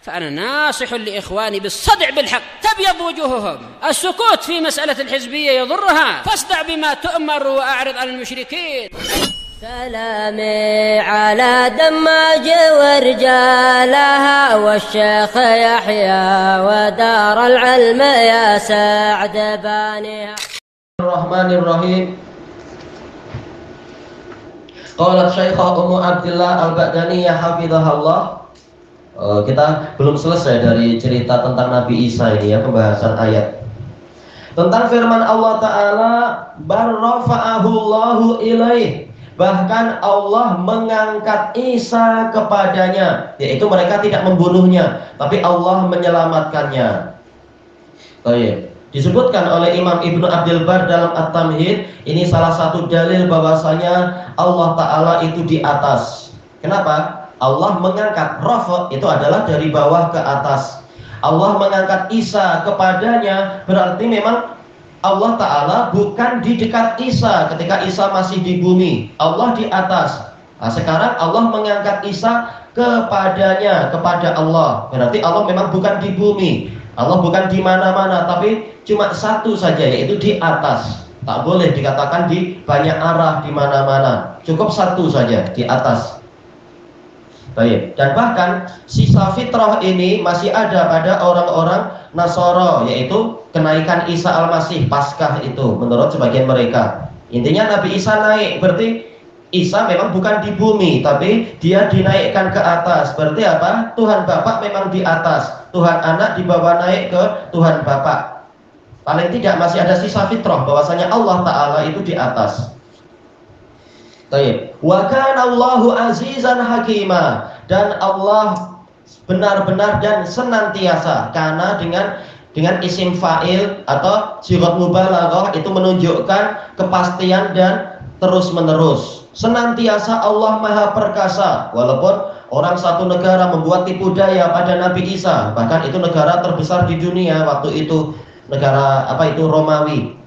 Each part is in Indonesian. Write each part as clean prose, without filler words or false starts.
فأنا ناصح لإخواني بالصدع بالحق تبيض وجوههم. السكوت في مسألة الحزبية يضرها، فاصدع بما تؤمر وأعرض عن المشركين. سلامي على دماج ورجالها والشيخ يحيى ودار العلم يا سعد بانيها. الرحمن الرحيم. Qalat Syaikhah Ummu Abdillah Al-Ba'daniyah hafizahullah. Kita belum selesai dari cerita tentang Nabi Isa ini ya, pembahasan ayat. Tentang firman Allah Ta'ala, barrafa'ahu Allahu ilaih. Bahkan Allah mengangkat Isa kepadanya, yaitu mereka tidak membunuhnya, tapi Allah menyelamatkannya. Baik. Disebutkan oleh Imam Ibnu Abdul Bar dalam At-Tamhid, ini salah satu dalil bahwasanya Allah Ta'ala itu di atas. Kenapa? Allah mengangkat, rafa itu adalah dari bawah ke atas. Allah mengangkat Isa kepadanya, berarti memang Allah Ta'ala bukan di dekat Isa ketika Isa masih di bumi. Allah di atas. Nah, sekarang Allah mengangkat Isa kepadanya, kepada Allah. Berarti Allah memang bukan di bumi. Allah bukan di mana-mana, tapi cuma satu saja, yaitu di atas. Tak boleh dikatakan di banyak arah, di mana-mana. Cukup satu saja, di atas. Baik. Dan bahkan sisa fitrah ini masih ada pada orang-orang Nasara, yaitu kenaikan Isa Al-Masih, Paskah itu, menurut sebagian mereka. Intinya Nabi Isa naik, berarti Isa memang bukan di bumi, tapi dia dinaikkan ke atas. Berarti apa? Tuhan Bapa memang di atas, Tuhan Anak dibawa naik ke Tuhan Bapa. Paling tidak masih ada sisa fitrah bahwasanya Allah Ta'ala itu di atas. Baik. Wa kana Allahu azizan hakima, dan Allah benar-benar dan senantiasa. Karena dengan isim fa'il atau sigat mubalaghah itu menunjukkan kepastian dan terus-menerus. Senantiasa Allah Maha Perkasa. Walaupun orang satu negara membuat tipu daya pada Nabi Isa, bahkan itu negara terbesar di dunia waktu itu, negara Romawi.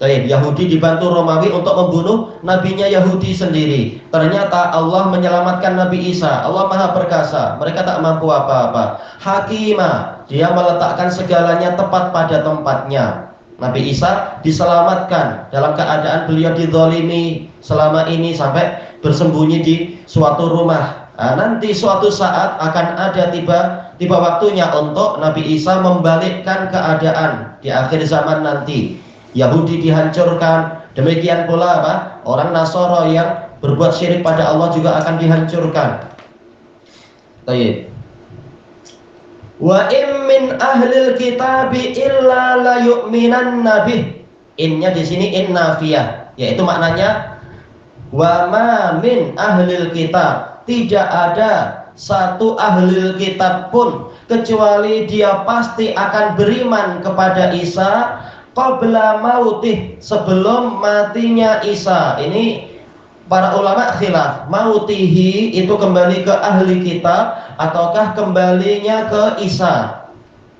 Yahudi dibantu Romawi untuk membunuh nabinya Yahudi sendiri. Ternyata Allah menyelamatkan Nabi Isa. Allah Maha Perkasa, mereka tak mampu apa-apa. Hakimah, dia meletakkan segalanya tepat pada tempatnya. Nabi Isa diselamatkan dalam keadaan beliau dizalimi selama ini sampai bersembunyi di suatu rumah. Nah, nanti suatu saat akan ada tiba waktunya untuk Nabi Isa membalikkan keadaan di akhir zaman nanti. Yahudi dihancurkan, demikian pula orang Nasara yang berbuat syirik pada Allah juga akan dihancurkan. Baik. Wa in min ahlil kitabi illa la yu'minanna bih. Innya di sini in nafiyah, yaitu maknanya wa ma min ahlil kitab, tidak ada satu ahlil kitab pun kecuali dia pasti akan beriman kepada Isa qabla mautih, sebelum matinya Isa. Ini para ulama khilaf, mautihi itu kembali ke ahli kitab ataukah kembalinya ke Isa.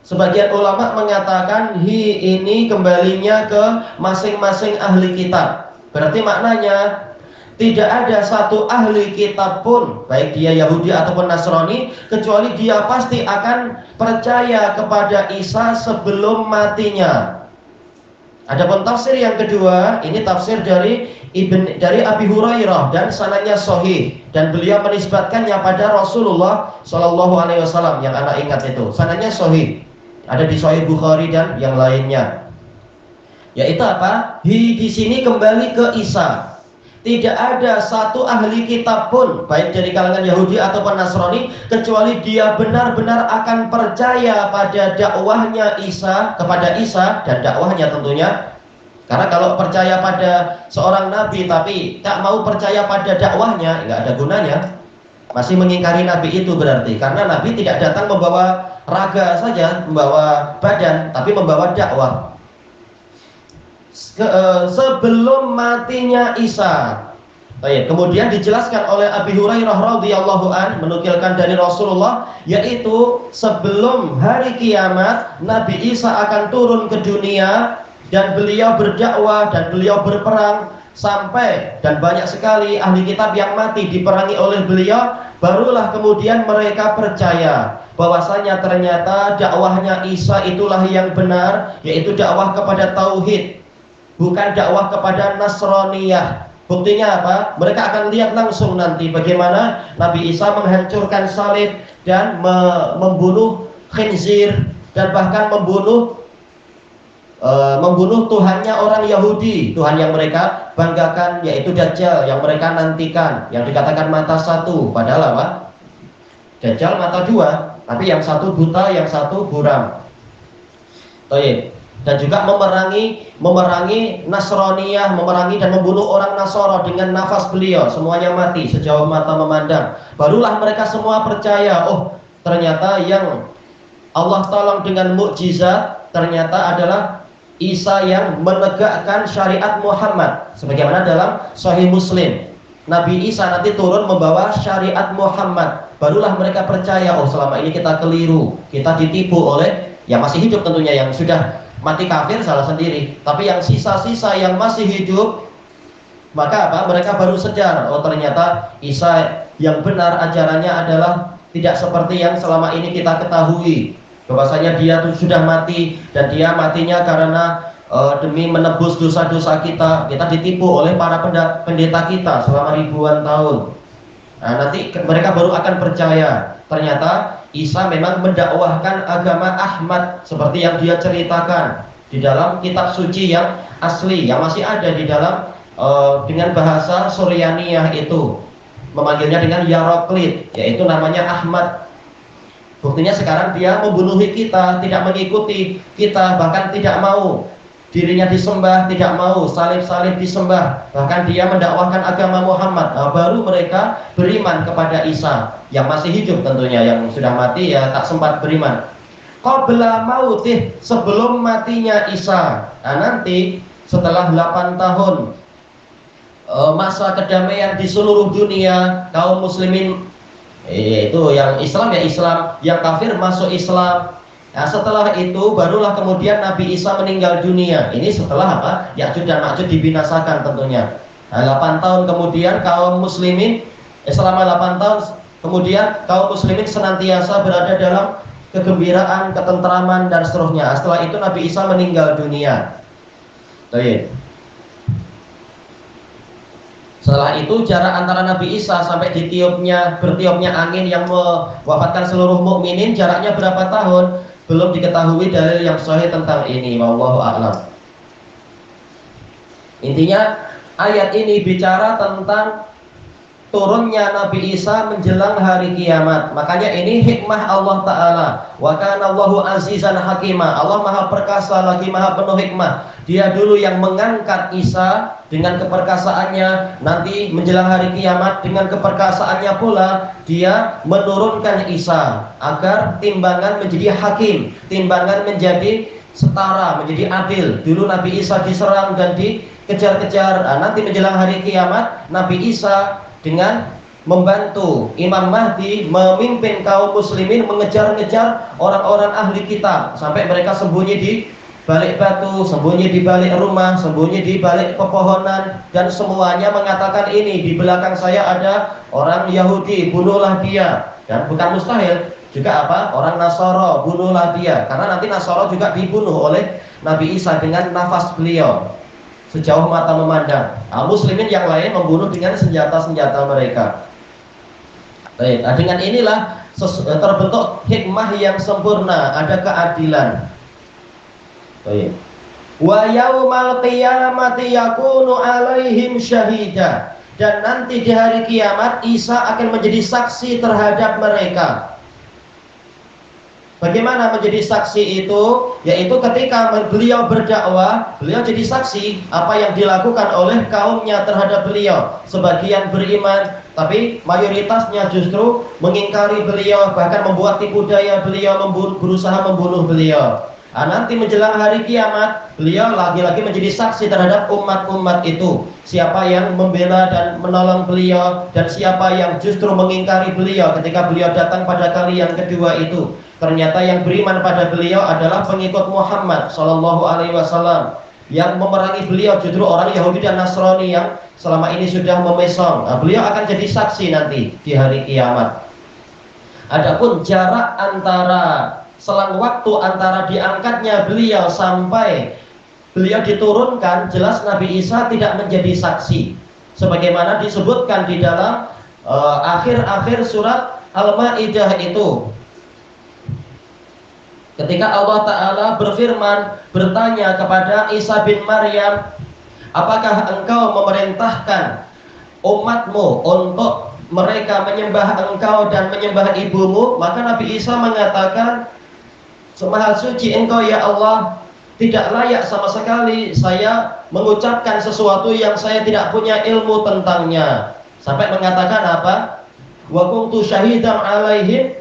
Sebagian ulama mengatakan ini kembalinya ke masing-masing ahli kitab. Berarti maknanya tidak ada satu ahli kitab pun, baik dia Yahudi ataupun Nasrani, kecuali dia pasti akan percaya kepada Isa sebelum matinya. Adapun tafsir yang kedua, ini tafsir dari Abi Hurairah dan sanadnya sahih, dan beliau menisbatkannya pada Rasulullah Shallallahu Alaihi Wasallam yang anak ingat itu. Sanadnya sahih, ada di Sahih Bukhari dan yang lainnya. Yaitu apa? Di sini kembali ke Isa. Tidak ada satu ahli kitab pun, baik dari kalangan Yahudi ataupun Nasrani, kecuali dia benar-benar akan percaya pada dakwahnya Isa, kepada Isa dan dakwahnya tentunya. Karena kalau percaya pada seorang nabi tapi tak mau percaya pada dakwahnya, nggak ada gunanya. Masih mengingkari nabi itu berarti. Karena nabi tidak datang membawa raga saja, membawa badan, tapi membawa dakwah. Sebelum matinya Isa. Baik, kemudian dijelaskan oleh Abi Hurairah radhiyallahu an, menukilkan dari Rasulullah, yaitu sebelum hari kiamat Nabi Isa akan turun ke dunia dan beliau berdakwah dan beliau berperang sampai, dan banyak sekali ahli kitab yang mati diperangi oleh beliau, barulah kemudian mereka percaya. bahwasanya ternyata dakwahnya Isa itulah yang benar, yaitu dakwah kepada tauhid, bukan dakwah kepada Nasraniyah. Buktinya apa? Mereka akan lihat langsung nanti bagaimana Nabi Isa menghancurkan salib dan membunuh khinzir, dan bahkan membunuh Tuhannya orang Yahudi, Tuhan yang mereka banggakan, yaitu Dajjal yang mereka nantikan, yang dikatakan mata satu, padahal apa? Dajjal mata dua, tapi yang satu buta, yang satu buram. Dan juga memerangi Nasraniyah, memerangi dan membunuh orang Nasara dengan nafas beliau, semuanya mati sejauh mata memandang. Barulah mereka semua percaya, oh ternyata yang Allah tolong dengan mukjizat ternyata adalah Isa yang menegakkan syariat Muhammad, sebagaimana dalam Sahih Muslim. Nabi Isa nanti turun membawa syariat Muhammad. Barulah mereka percaya, oh selama ini kita keliru, kita ditipu oleh yang masih hidup tentunya, yang sudah mati kafir salah sendiri. Tapi yang sisa-sisa yang masih hidup, maka apa? Mereka baru sadar, oh ternyata Isa yang benar ajarannya adalah tidak seperti yang selama ini kita ketahui, bahwasanya dia tuh sudah mati, dan dia matinya karena demi menebus dosa-dosa kita. Kita ditipu oleh para pendeta kita selama ribuan tahun. Nah, nanti mereka baru akan percaya ternyata Isa memang mendakwahkan agama Ahmad seperti yang dia ceritakan di dalam kitab suci yang asli, yang masih ada di dalam dengan bahasa Suryaniyah itu, memanggilnya dengan Yaroklit, yaitu namanya Ahmad. Buktinya sekarang dia membunuhi kita, tidak mengikuti kita, bahkan tidak mau dirinya disembah, tidak mau salib-salib disembah, bahkan dia mendakwahkan agama Muhammad. Nah, baru mereka beriman kepada Isa yang masih hidup tentunya, yang sudah mati ya tak sempat beriman. Qabla mautih, sebelum matinya Isa. Nah, nanti setelah 8 tahun masa kedamaian di seluruh dunia, kaum muslimin, itu yang Islam ya Islam, yang kafir masuk Islam. Nah, setelah itu barulah kemudian Nabi Isa meninggal dunia. Ini setelah apa? Ya'juj dan Ma'juj dibinasakan tentunya. Nah, 8 tahun kemudian kaum muslimin, selama 8 tahun kemudian kaum muslimin senantiasa berada dalam kegembiraan, ketentraman dan seterusnya. Setelah itu Nabi Isa meninggal dunia. Baik. Setelah itu jarak antara Nabi Isa sampai bertiupnya angin yang mewafatkan seluruh mukminin, jaraknya berapa tahun? Belum diketahui dalil yang sahih tentang ini. Wallahu a'lam. Intinya ayat ini bicara tentang turunnya Nabi Isa menjelang hari kiamat. Makanya ini hikmah Allah Ta'ala. Wa kana Allahu azizan hakimah. Allah maha perkasa lagi maha penuh hikmah. Dia dulu yang mengangkat Isa dengan keperkasaannya, nanti menjelang hari kiamat dengan keperkasaannya pula dia menurunkan Isa agar timbangan menjadi hakim, timbangan menjadi setara, menjadi adil. Dulu Nabi Isa diserang dan dikejar-kejar. Nah, nanti menjelang hari kiamat Nabi Isa dengan membantu Imam Mahdi memimpin kaum muslimin mengejar-ngejar orang-orang ahli kitab sampai mereka sembunyi di balik batu, sembunyi di balik rumah, sembunyi di balik pepohonan, dan semuanya mengatakan ini di belakang saya ada orang Yahudi, bunuhlah dia. Dan bukan mustahil juga apa? Orang Nasara, bunuhlah dia. Karena nanti Nasara juga dibunuh oleh Nabi Isa dengan nafas beliau sejauh mata memandang. Nah, muslimin yang lain membunuh dengan senjata-senjata mereka. Baik, nah dengan inilah terbentuk hikmah yang sempurna, ada keadilan. Baik. Wa yaumal qiyamati yakunu alaihim syahida, dan nanti di hari kiamat Isa akan menjadi saksi terhadap mereka. Bagaimana menjadi saksi itu? Yaitu ketika beliau berdakwah, beliau jadi saksi apa yang dilakukan oleh kaumnya terhadap beliau. Sebagian beriman, tapi mayoritasnya justru mengingkari beliau, bahkan membuat tipu daya beliau, berusaha membunuh beliau. Nah, nanti menjelang hari kiamat, beliau lagi-lagi menjadi saksi terhadap umat-umat itu. Siapa yang membela dan menolong beliau, dan siapa yang justru mengingkari beliau ketika beliau datang pada kali yang kedua itu. Ternyata yang beriman pada beliau adalah pengikut Muhammad Sallallahu Alaihi Wasallam. Yang memerangi beliau justru orang Yahudi dan Nasrani yang selama ini sudah memesong. Nah, beliau akan jadi saksi nanti di hari kiamat. Adapun jarak antara selang waktu antara diangkatnya beliau sampai beliau diturunkan, jelas Nabi Isa tidak menjadi saksi sebagaimana disebutkan di dalam akhir-akhir surat Al-Maidah itu. Ketika Allah Ta'ala berfirman, bertanya kepada Isa bin Maryam, apakah engkau memerintahkan umatmu untuk mereka menyembah engkau dan menyembah ibumu? Maka Nabi Isa mengatakan, Maha suci engkau ya Allah, tidak layak sama sekali saya mengucapkan sesuatu yang saya tidak punya ilmu tentangnya. Sampai mengatakan apa? Wa kuntu syahidan alaihim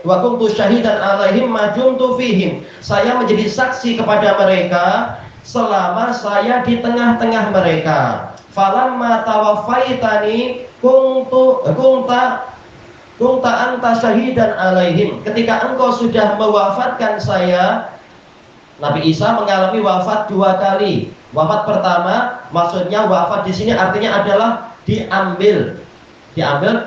ma dumtu fihim. Saya menjadi saksi kepada mereka selama saya di tengah-tengah mereka. Falamma tawaffaitani kunta anta syahidan alaihim. Ketika engkau sudah mewafatkan saya, Nabi Isa mengalami wafat 2 kali. Wafat pertama maksudnya wafat di sini artinya adalah diambil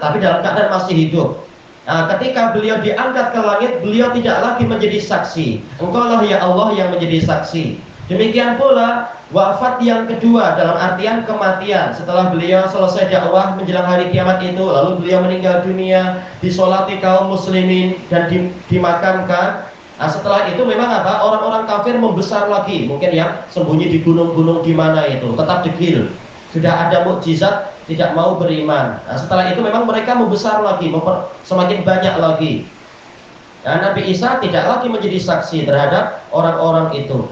tapi dalam keadaan masih hidup. Nah, ketika beliau diangkat ke langit, beliau tidak lagi menjadi saksi. Engkaulah ya Allah yang menjadi saksi. Demikian pula wafat yang kedua dalam artian kematian. Setelah beliau selesai dakwah menjelang hari kiamat itu, lalu beliau meninggal dunia, disolati kaum muslimin dan dimakamkan. Nah, setelah itu memang apa? Orang-orang kafir membesar lagi. Mungkin yang sembunyi di gunung-gunung di mana itu, tetap degil. Sudah ada mukjizat, tidak mau beriman. Nah, setelah itu memang mereka membesar lagi, semakin banyak lagi. Nah, Nabi Isa tidak lagi menjadi saksi terhadap orang-orang itu.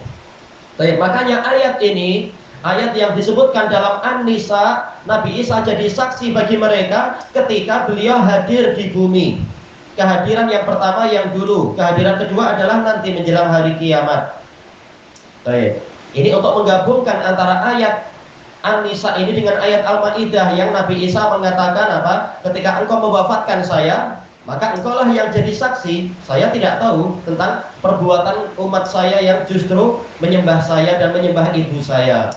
Baik, makanya ayat ini, ayat yang disebutkan dalam An-Nisa, Nabi Isa jadi saksi bagi mereka ketika beliau hadir di bumi. Kehadiran yang pertama yang dulu, kehadiran kedua adalah nanti menjelang hari kiamat. Baik, ini untuk menggabungkan antara ayat An-Nisa ini dengan ayat Al-Maidah yang Nabi Isa mengatakan apa? Ketika engkau mewafatkan saya, maka engkaulah yang jadi saksi. Saya tidak tahu tentang perbuatan umat saya yang justru menyembah saya dan menyembah ibu saya.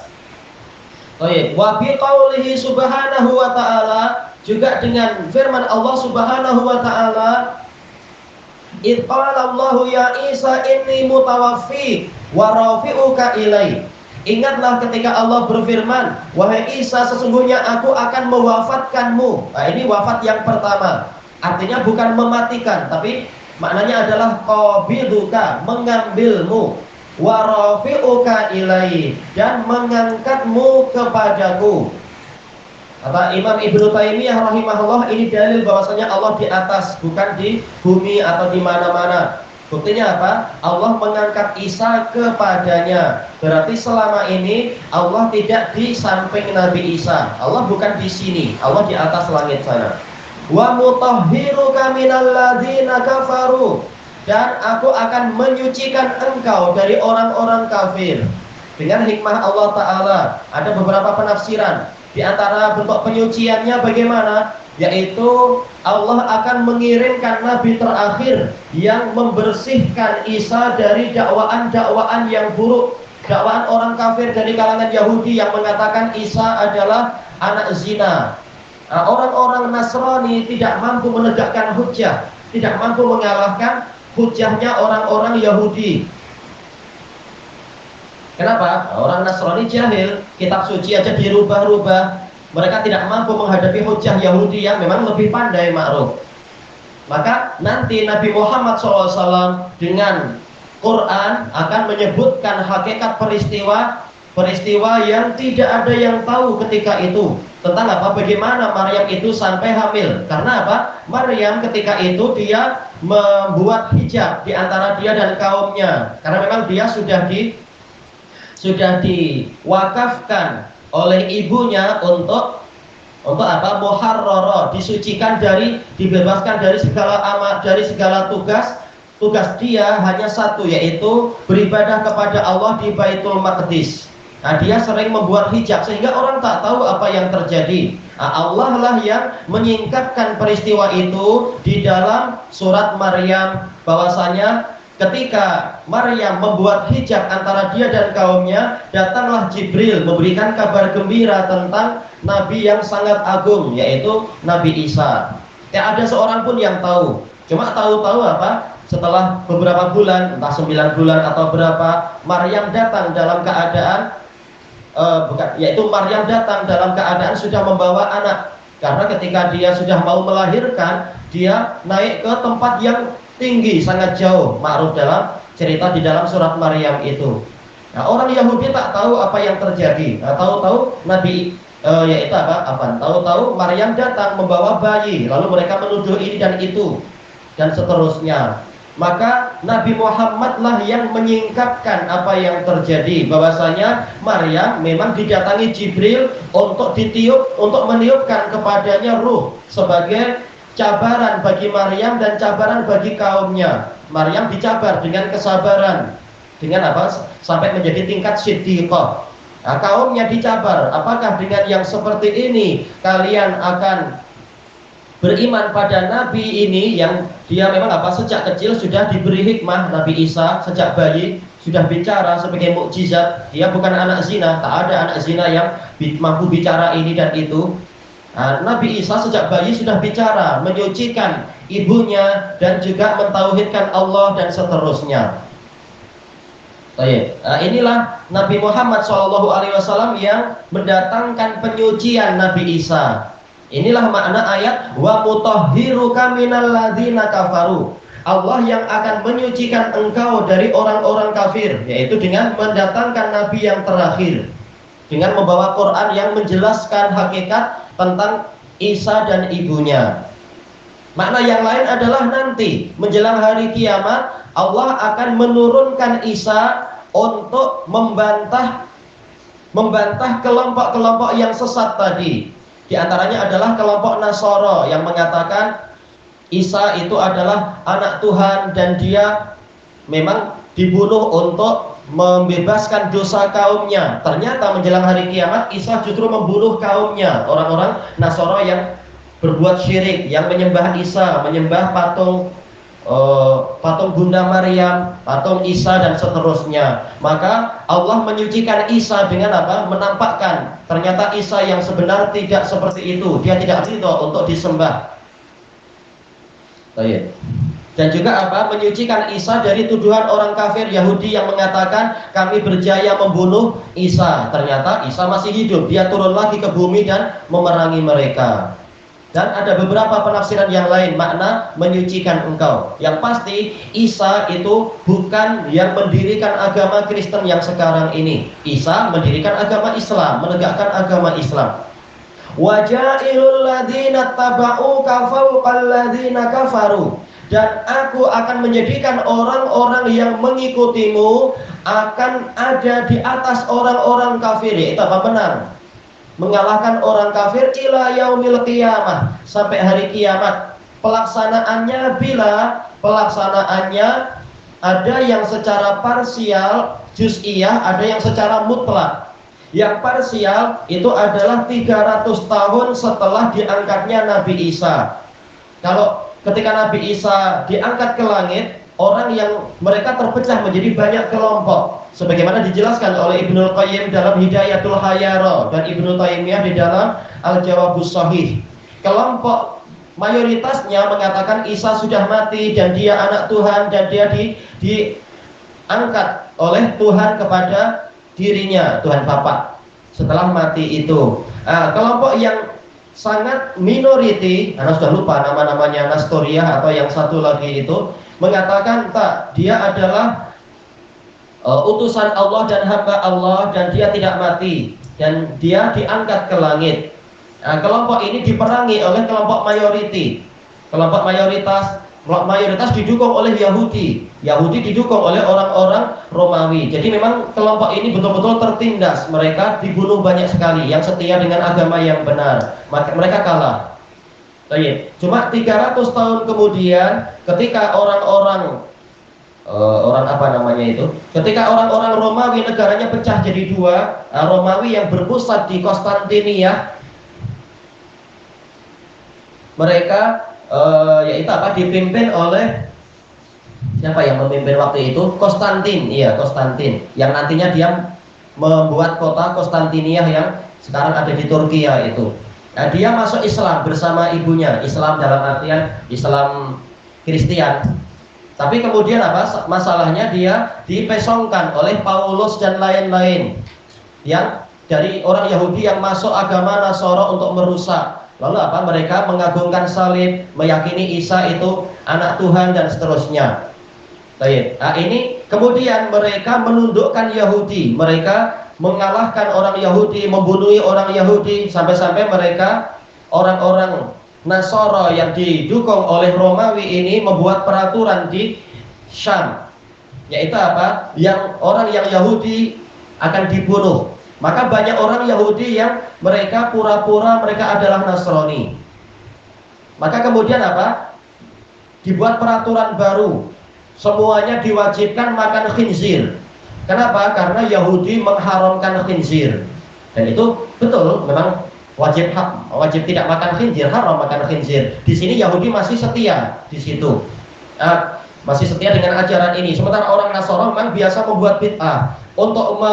Baik, wa bi qaulihi subhanahu wa ta'ala, juga dengan firman Allah Subhanahu wa ta'ala, id qala Allahu ya Isa inni mutawaffik wa rafi'uka ilai. Ingatlah ketika Allah berfirman, wahai Isa, sesungguhnya aku akan mewafatkanmu. Nah, ini wafat yang pertama. Artinya bukan mematikan, tapi maknanya adalah qabiduka, mengambilmu, wa rafi'uka ilai, dan mengangkatmu kepadaku. Kata Imam Ibnu Taimiyah rahimahullah, ini dalil bahwasanya Allah di atas, bukan di bumi atau di mana-mana. Buktinya apa? Allah mengangkat Isa kepadanya. Berarti selama ini Allah tidak di samping Nabi Isa. Allah bukan di sini. Allah di atas langit sana. Wa mutahhiruka minal ladzina kafaru, dan aku akan menyucikan engkau dari orang-orang kafir. Dengan hikmah Allah Ta'ala ada beberapa penafsiran. Di antara bentuk penyuciannya bagaimana? Yaitu Allah akan mengirimkan Nabi terakhir yang membersihkan Isa dari dakwaan-dakwaan yang buruk, dakwaan orang kafir dari kalangan Yahudi yang mengatakan Isa adalah anak zina. Nah, orang-orang Nasrani tidak mampu menegakkan hujjah, tidak mampu mengalahkan hujjahnya orang-orang Yahudi. Kenapa? Orang Nasrani jahil, kitab suci aja dirubah-rubah. Mereka tidak mampu menghadapi hujjah Yahudi yang memang lebih pandai ma'ruf. Maka nanti Nabi Muhammad SAW dengan Quran akan menyebutkan hakikat peristiwa yang tidak ada yang tahu ketika itu. Tentang apa? Bagaimana Maryam itu sampai hamil. Karena apa? Maryam ketika itu dia membuat hijab di antara dia dan kaumnya. Karena memang dia sudah diwakafkan oleh ibunya untuk apa? Muharrara, disucikan dibebaskan dari segala tugas. Tugas dia hanya satu, yaitu beribadah kepada Allah di Baitul Maqdis. Nah, dia sering membuat hijab sehingga orang tak tahu apa yang terjadi. Nah, Allah lah yang menyingkapkan peristiwa itu di dalam surat Maryam, bahwasanya ketika Maryam membuat hijab antara dia dan kaumnya, datanglah Jibril memberikan kabar gembira tentang Nabi yang sangat agung, yaitu Nabi Isa. Tidak ada seorang pun yang tahu. Cuma tahu-tahu apa? Setelah beberapa bulan, entah 9 bulan atau berapa, Maryam datang dalam keadaan yaitu Maryam datang dalam keadaan sudah membawa anak. Karena ketika dia sudah mau melahirkan, dia naik ke tempat yang tinggi, sangat jauh. Ma'ruf dalam cerita di dalam surat Maryam itu. Nah, orang Yahudi tak tahu apa yang terjadi. Nah, tahu-tahu Nabi yaitu apa? Tahu-tahu Maryam datang membawa bayi, lalu mereka menuduh ini dan itu dan seterusnya. Maka Nabi Muhammad lah yang menyingkapkan apa yang terjadi, bahwasanya Maryam memang didatangi Jibril untuk meniupkan kepadanya ruh sebagai cabaran bagi Maryam dan cabaran bagi kaumnya. Maryam dicabar dengan kesabaran, dengan apa? Sampai menjadi tingkat siddiqah. Nah, kaumnya dicabar, apakah dengan yang seperti ini kalian akan beriman pada Nabi ini yang dia memang sejak kecil sudah diberi hikmah. Nabi Isa sejak bayi sudah bicara sebagai mukjizat. Dia bukan anak zina, tak ada anak zina yang mampu bicara ini dan itu. Nah, Nabi Isa sejak bayi sudah bicara, menyucikan ibunya dan juga mentauhidkan Allah dan seterusnya. Nah, inilah Nabi Muhammad SAW yang mendatangkan penyucian Nabi Isa. Inilah makna ayat wa mutahhiruka minal ladzina kafaru. Allah yang akan menyucikan engkau dari orang-orang kafir, yaitu dengan mendatangkan nabi yang terakhir, dengan membawa Quran yang menjelaskan hakikat tentang Isa dan ibunya. Makna yang lain adalah nanti menjelang hari kiamat Allah akan menurunkan Isa untuk membantah kelompok-kelompok yang sesat tadi. Di antaranya adalah kelompok Nasara yang mengatakan Isa itu adalah anak Tuhan dan dia memang dibunuh untuk membebaskan dosa kaumnya. Ternyata menjelang hari kiamat Isa justru membunuh kaumnya, orang-orang Nasara yang berbuat syirik, yang menyembah Isa, menyembah patung Bunda Maryam, patung Isa dan seterusnya. Maka Allah menyucikan Isa dengan apa? Menampakkan ternyata Isa yang sebenar tidak seperti itu. Dia tidak ridho untuk disembah. Dan juga apa? Menyucikan Isa dari tuduhan orang kafir Yahudi yang mengatakan kami berjaya membunuh Isa. Ternyata Isa masih hidup. Dia turun lagi ke bumi dan memerangi mereka. Dan ada beberapa penafsiran yang lain makna menyucikan engkau. Yang pasti Isa itu bukan yang mendirikan agama Kristen yang sekarang ini. Isa mendirikan agama Islam, menegakkan agama Islam. Wajailul ladzina tabauka fawqal ladzina kafaru. Dan aku akan menjadikan orang-orang yang mengikutimu akan ada di atas orang-orang kafir. Itu apa? Benar. Mengalahkan orang kafir ila yaumil qiyamah, sampai hari kiamat. Pelaksanaannya ada yang secara parsial juz'iyah, ada yang secara mutlak. Yang parsial itu adalah 300 tahun setelah diangkatnya Nabi Isa. Kalau ketika Nabi Isa diangkat ke langit, orang yang mereka terpecah menjadi banyak kelompok. Sebagaimana dijelaskan oleh Ibnul Qayyim dalam Hidayatul Hayara dan Ibnu Taimiyah di dalam Al-Jawabus Shahih. Kelompok mayoritasnya mengatakan Isa sudah mati dan dia anak Tuhan dan dia diangkat oleh Tuhan kepada dirinya, Tuhan Bapa setelah mati itu. Kelompok yang sangat minoriti, Anda sudah lupa nama-namanya, Nastoriyah atau yang satu lagi itu, mengatakan tak, dia adalah utusan Allah dan hamba Allah dan dia tidak mati dan dia diangkat ke langit. Kelompok ini diperangi oleh kelompok mayoriti. Kelompok mayoritas didukung oleh Yahudi. Yahudi didukung oleh orang-orang Romawi. Jadi memang kelompok ini betul-betul tertindas. Mereka dibunuh banyak sekali yang setia dengan agama yang benar. Mereka kalah. Cuma 300 tahun kemudian ketika ketika orang-orang Romawi negaranya pecah jadi dua, Romawi yang berpusat di Konstantinia, mereka dipimpin oleh siapa yang memimpin waktu itu? Konstantin, yang nantinya dia membuat kota Konstantinia yang sekarang ada di Turki itu. Dia masuk Islam bersama ibunya. Islam dalam artian Islam Kristen. Tapi kemudian apa? Masalahnya dia dipesongkan oleh Paulus dan lain-lain yang dari orang Yahudi yang masuk agama Nasara untuk merusak. Lalu apa? Mereka mengagungkan salib, meyakini Isa itu anak Tuhan dan seterusnya. Baik. Nah, ini kemudian mereka menundukkan Yahudi, mereka mengalahkan orang Yahudi, membunuh orang Yahudi, sampai-sampai mereka orang-orang Nasara yang didukung oleh Romawi ini membuat peraturan di Syam, yaitu apa? Yang orang yang Yahudi akan dibunuh. Maka banyak orang Yahudi yang mereka pura-pura mereka adalah Nasrani. Maka kemudian apa? Dibuat peraturan baru. Semuanya diwajibkan makan khinzir. Kenapa? Karena Yahudi mengharamkan khinzir. Dan itu betul, memang wajib tidak makan khinzir, haram makan khinzir. Di sini Yahudi masih setia di situ. Masih setia dengan ajaran ini. Sementara orang Nasara memang biasa membuat bid'ah untuk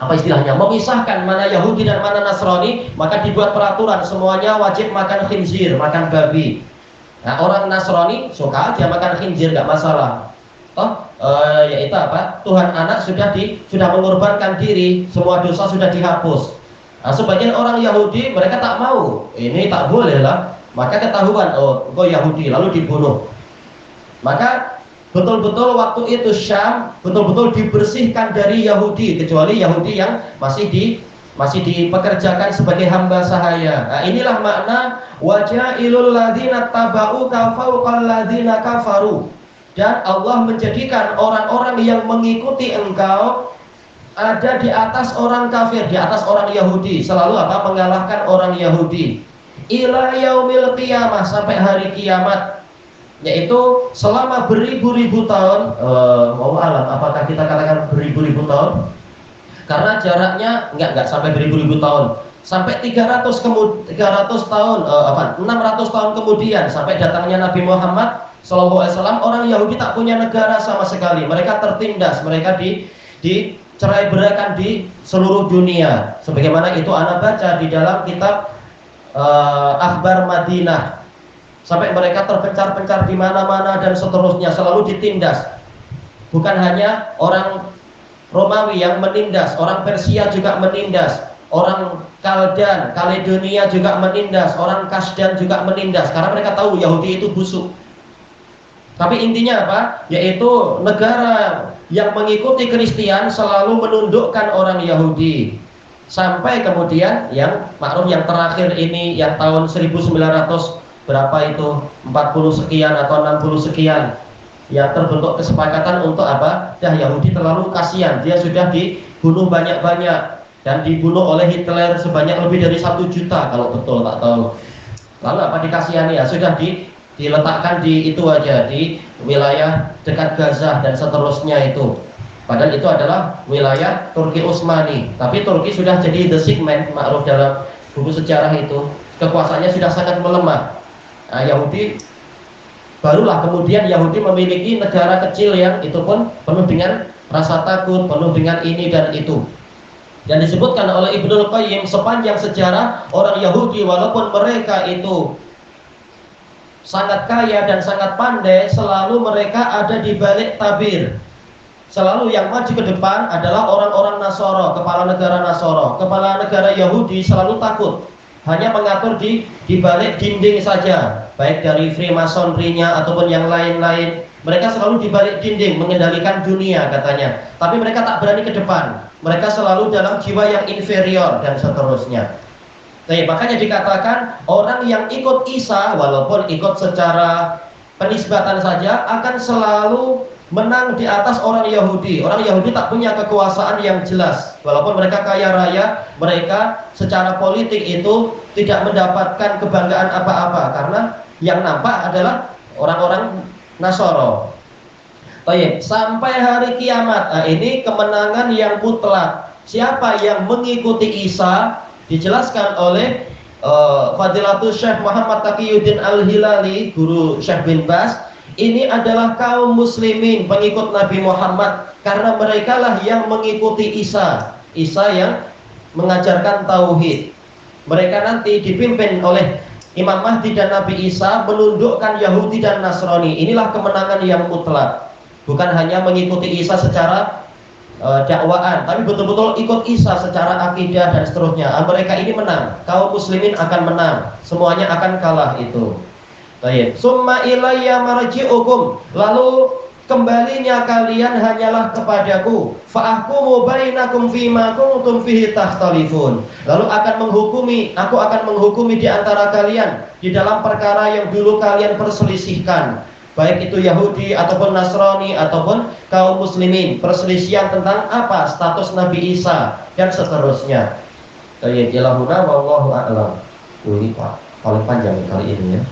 memisahkan mana Yahudi dan mana Nasrani, maka dibuat peraturan semuanya wajib makan khinzir, makan babi. Nah, orang Nasrani suka aja makan khinzir, nggak masalah. Yaitu apa? Tuhan anak sudah mengorbankan diri, semua dosa sudah dihapus. Nah, sebagian orang Yahudi mereka tak mau, ini tak boleh lah. Maka ketahuan, kok Yahudi, lalu dibunuh. Maka betul-betul waktu itu Syam betul-betul dibersihkan dari Yahudi, kecuali Yahudi yang masih dipekerjakan sebagai hamba sahaya. Nah, inilah makna wajailul ladzina tabau fawqal ladzina kafaru. Dan Allah menjadikan orang-orang yang mengikuti engkau ada di atas orang kafir, di atas orang Yahudi, selalu apa? Mengalahkan orang Yahudi. Ila yaumil qiyamah, sampai hari kiamat, yaitu selama beribu-ribu tahun. Mau alam apakah kita katakan beribu-ribu tahun? Karena jaraknya enggak sampai beribu-ribu tahun, sampai 600 tahun, 600 tahun kemudian sampai datangnya Nabi Muhammad SAW, orang Yahudi tak punya negara sama sekali. Mereka tertindas, mereka dicerai beraikan di seluruh dunia. Sebagaimana itu Anda baca di dalam kitab Akhbar Madinah. Sampai mereka terpencar-pencar di mana-mana dan seterusnya, selalu ditindas. Bukan hanya orang Romawi yang menindas, orang Persia juga menindas, orang Kaledonia juga menindas, orang Kasdan juga menindas, karena mereka tahu Yahudi itu busuk. Tapi intinya apa? Yaitu negara yang mengikuti Kristen selalu menundukkan orang Yahudi. Sampai kemudian yang maklum yang terakhir ini yang tahun 1900 berapa itu, 40 sekian atau 60 sekian, yang terbentuk kesepakatan untuk apa? Yahudi terlalu kasihan, dia sudah dibunuh banyak-banyak dan dibunuh oleh Hitler sebanyak lebih dari 1 juta kalau betul, tak tahu. Lalu apa dikasihani? Ya sudah diletakkan di itu aja, di wilayah dekat Gaza dan seterusnya itu. Padahal itu adalah wilayah Turki Utsmani, tapi Turki sudah jadi the sick man, maklum dalam buku sejarah itu, kekuasaannya sudah sangat melemah. Nah, Yahudi barulah kemudian Yahudi memiliki negara kecil yang itu pun penuh dengan rasa takut, penuh dengan ini dan itu. Dan disebutkan oleh Ibnul Qayyim, sepanjang sejarah orang Yahudi walaupun mereka itu sangat kaya dan sangat pandai, selalu mereka ada di balik tabir. Selalu yang maju ke depan adalah orang-orang Nasara, kepala negara Nasara. Kepala negara Yahudi selalu takut, hanya mengatur di balik dinding saja, baik dari Freemasonry-nya ataupun yang lain-lain. Mereka selalu di balik dinding mengendalikan dunia katanya. Tapi mereka tak berani ke depan. Mereka selalu dalam jiwa yang inferior dan seterusnya. Nah, makanya dikatakan orang yang ikut Isa walaupun ikut secara penisbatan saja akan selalu menang di atas orang Yahudi. Orang Yahudi tak punya kekuasaan yang jelas. Walaupun mereka kaya raya, mereka secara politik itu tidak mendapatkan kebanggaan apa-apa, karena yang nampak adalah orang-orang Nasara. Baik, sampai hari kiamat. Nah, ini kemenangan yang mutlak. Siapa yang mengikuti Isa dijelaskan oleh Fadilatul Syekh Muhammad Taqiyuddin Al-Hilali, guru Syekh bin Baz. Ini adalah kaum muslimin pengikut Nabi Muhammad, karena mereka lah yang mengikuti Isa yang mengajarkan tauhid. Mereka nanti dipimpin oleh Imam Mahdi dan Nabi Isa menundukkan Yahudi dan Nasrani. Inilah kemenangan yang mutlak. Bukan hanya mengikuti Isa secara dakwaan, tapi betul-betul ikut Isa secara akidah dan seterusnya. Mereka ini menang, kaum muslimin akan menang, semuanya akan kalah itu. Baik. Summa ilayya marji'ukum, lalu kembalinya kalian hanyalah kepadaku. Fa'ahkumu bainakum fima kuntum fihi takhtalifun. Lalu aku akan menghukumi di antara kalian di dalam perkara yang dulu kalian perselisihkan. Baik itu Yahudi ataupun Nasrani ataupun kaum muslimin, perselisihan tentang apa status Nabi Isa dan seterusnya. Ilahuna wallahu a'lam. Ini Pak paling panjang kali ini ya.